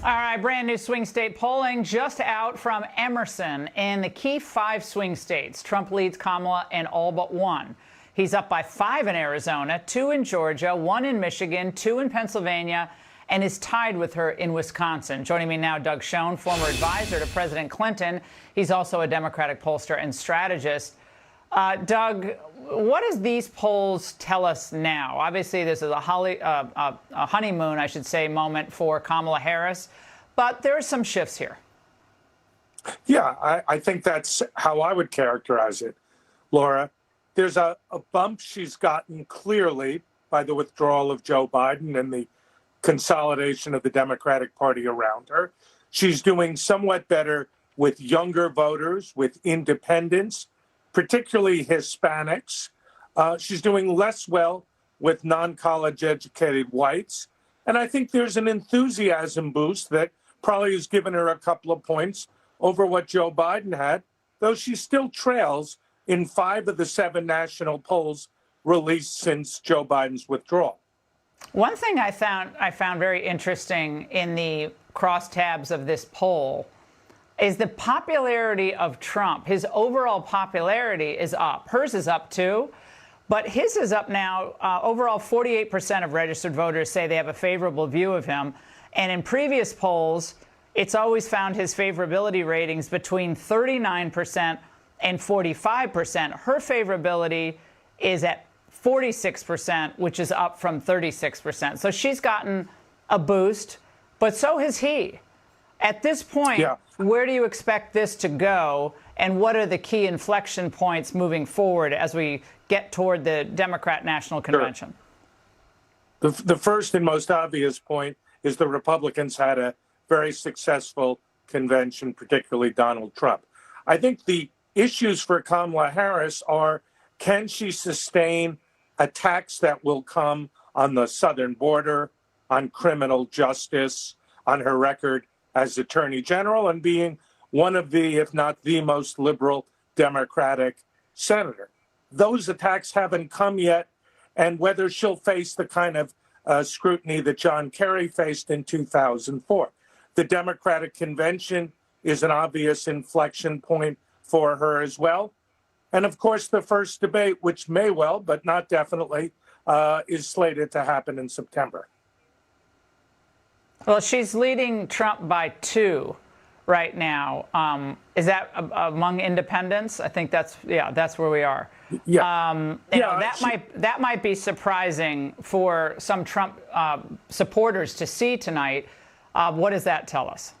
All right, brand new swing state polling just out from Emerson. In the key 5 swing states, Trump leads Kamala in all but 1. He's up by 5 in Arizona, 2 in Georgia, 1 in Michigan, 2 in Pennsylvania, and is tied with her in Wisconsin. Joining me now, Doug Schoen, former advisor to President Clinton. He's also a Democratic pollster and strategist. Doug, what does these polls tell us now? Obviously, this is a honeymoon, I should say, moment for Kamala Harris, but there are some shifts here. Yeah, I think that's how I would characterize it, Laura. There's a bump she's gotten clearly by the withdrawal of Joe Biden and the consolidation of the Democratic Party around her. She's doing somewhat better with younger voters, with independents, particularly Hispanics. She's doing less well with non-college educated whites. And I think there's an enthusiasm boost that probably has given her a couple of points over what Joe Biden had, though she still trails in 5 of the 7 national polls released since Joe Biden's withdrawal. One thing I found very interesting in the crosstabs of this poll is the popularity of Trump. His overall popularity is up. Hers is up too, but his is up now. Overall, 48% of registered voters say they have a favorable view of him. And in previous polls, it's always found his favorability ratings between 39% and 45%. Her favorability is at 46%, which is up from 36%. So she's gotten a boost, but so has he. At this point, Where do you expect this to go, and what are the key inflection points moving forward as we get toward the Democrat National Convention? Sure. The first and most obvious point is the Republicans had a very successful convention, particularly Donald Trump. I think the issues for Kamala Harris are, can she sustain attacks that will come on the southern border, on criminal justice, on her record as Attorney General, and being one of the, if not the most liberal Democratic senator. Those attacks haven't come yet, and whether she'll face the kind of scrutiny that John Kerry faced in 2004. The Democratic Convention is an obvious inflection point for her as well. And of course, the first debate, which may well, but not definitely, is slated to happen in September. Well, she's leading Trump by 2 right now. Is that among independents? I think that's where we are. Yeah. That might be surprising for some Trump supporters to see tonight. What does that tell us?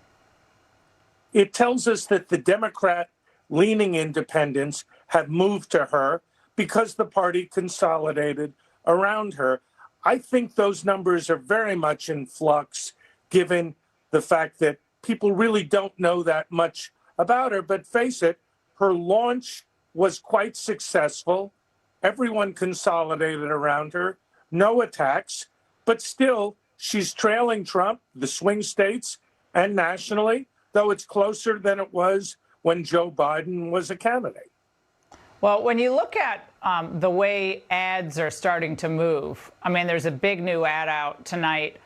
It tells us that the Democrat-leaning independents have moved to her because the party consolidated around her. I think those numbers are very much in flux, given the fact that people really don't know that much about her. But face it, her launch was quite successful. Everyone consolidated around her, no attacks, but still she's trailing Trump, the swing states, and nationally, though it's closer than it was when Joe Biden was a candidate. Well, when you look at the way ads are starting to move, I mean, there's a big new ad out tonight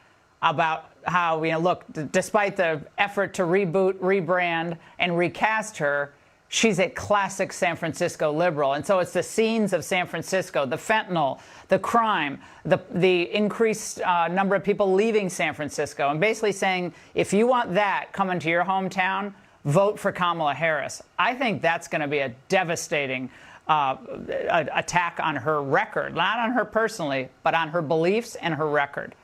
about how, look, despite the effort to reboot, rebrand, and recast her, she's a classic San Francisco liberal. And so it's the scenes of San Francisco, the fentanyl, the crime, the increased number of people leaving San Francisco, and basically saying, if you want that coming to your hometown, vote for Kamala Harris. I think that's going to be a devastating attack on her record, not on her personally, but on her beliefs and her record.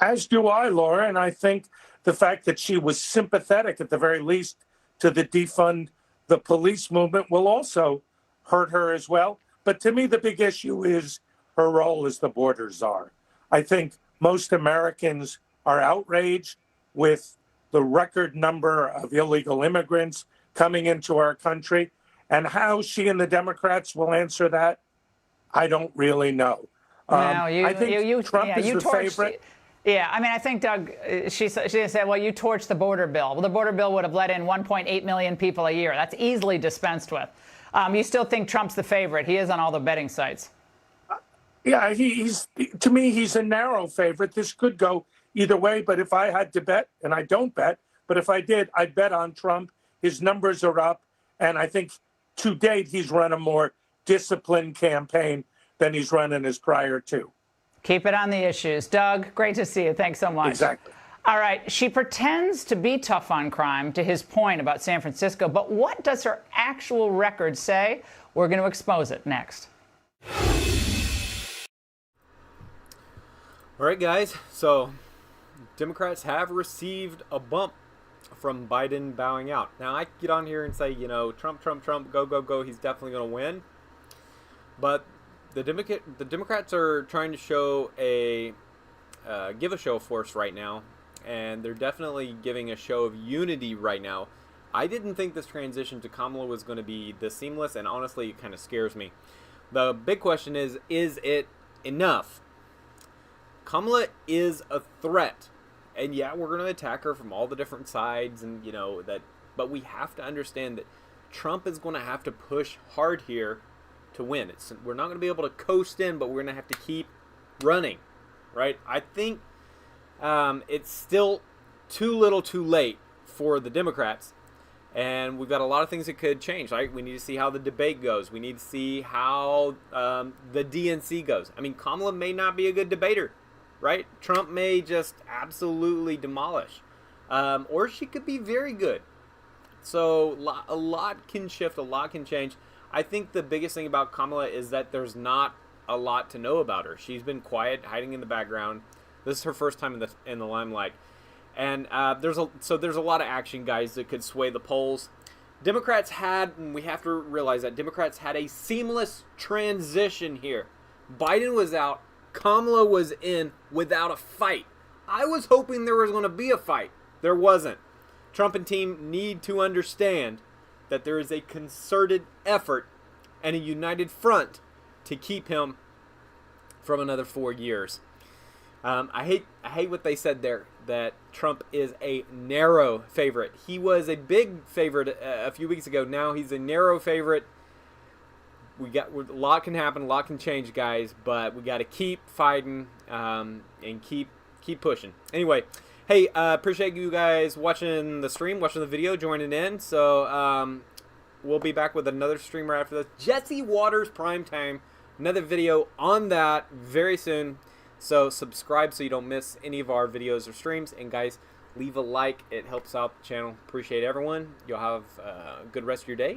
As do I, Laura, and I think the fact that she was sympathetic, at the very least, to the defund the police movement will also hurt her as well. But to me, the big issue is her role as the border czar. I think most Americans are outraged with the record number of illegal immigrants coming into our country, and how she and the Democrats will answer that, I don't really know. I think Trump is the favorite. Yeah, I mean, I think, Doug, she said, well, you torched the border bill. Well, the border bill would have let in 1.8 million people a year. That's easily dispensed with. You still think Trump's the favorite. He is on all the betting sites. Yeah, he's to me, he's a narrow favorite. This could go either way, but if I had to bet, and I don't bet, but if I did, I'd bet on Trump. His numbers are up, and I think to date he's run a more disciplined campaign than he's run in his prior two. Keep it on the issues. Doug, great to see you. Thanks so much. Exactly. All right. She pretends to be tough on crime, to his point about San Francisco, but what does her actual record say? We're going to expose it next. All right, guys. So Democrats have received a bump from Biden bowing out. Now, I get on here and say, Trump, go, go, go. He's definitely going to win. But the Democrats are trying to show give a show of force right now. And they're definitely giving a show of unity right now. I didn't think this transition to Kamala was going to be this seamless, and honestly, it kind of scares me. The big question is it enough? Kamala is a threat. And yeah, we're going to attack her from all the different sides, and but we have to understand that Trump is going to have to push hard here to win. We're not going to be able to coast in, but we're going to have to keep running, right? I think it's still too little too late for the Democrats, and we've got a lot of things that could change, right? We need to see how the debate goes. We need to see how the DNC goes. I mean, Kamala may not be a good debater, right? Trump may just absolutely demolish, or she could be very good. So a lot can shift, a lot can change. I think the biggest thing about Kamala is that there's not a lot to know about her. She's been quiet, hiding in the background. This is her first time in the limelight, and there's a lot of action, guys, that could sway the polls. Democrats and we have to realize that Democrats had a seamless transition here. Biden was out, Kamala was in without a fight. I was hoping there was going to be a fight. There wasn't. Trump and team need to understand that there is a concerted effort and a united front to keep him from another 4 years. I hate what they said there, that Trump is a narrow favorite. He was a big favorite a few weeks ago. Now he's a narrow favorite. A lot can happen, a lot can change, guys, but we got to keep fighting and keep pushing. Anyway, hey, appreciate you guys watching the stream, watching the video, joining in. So we'll be back with another streamer after this. Jesse Waters Primetime, another video on that very soon. So subscribe so you don't miss any of our videos or streams. And guys, leave a like. It helps out the channel. Appreciate everyone. You'll have a good rest of your day.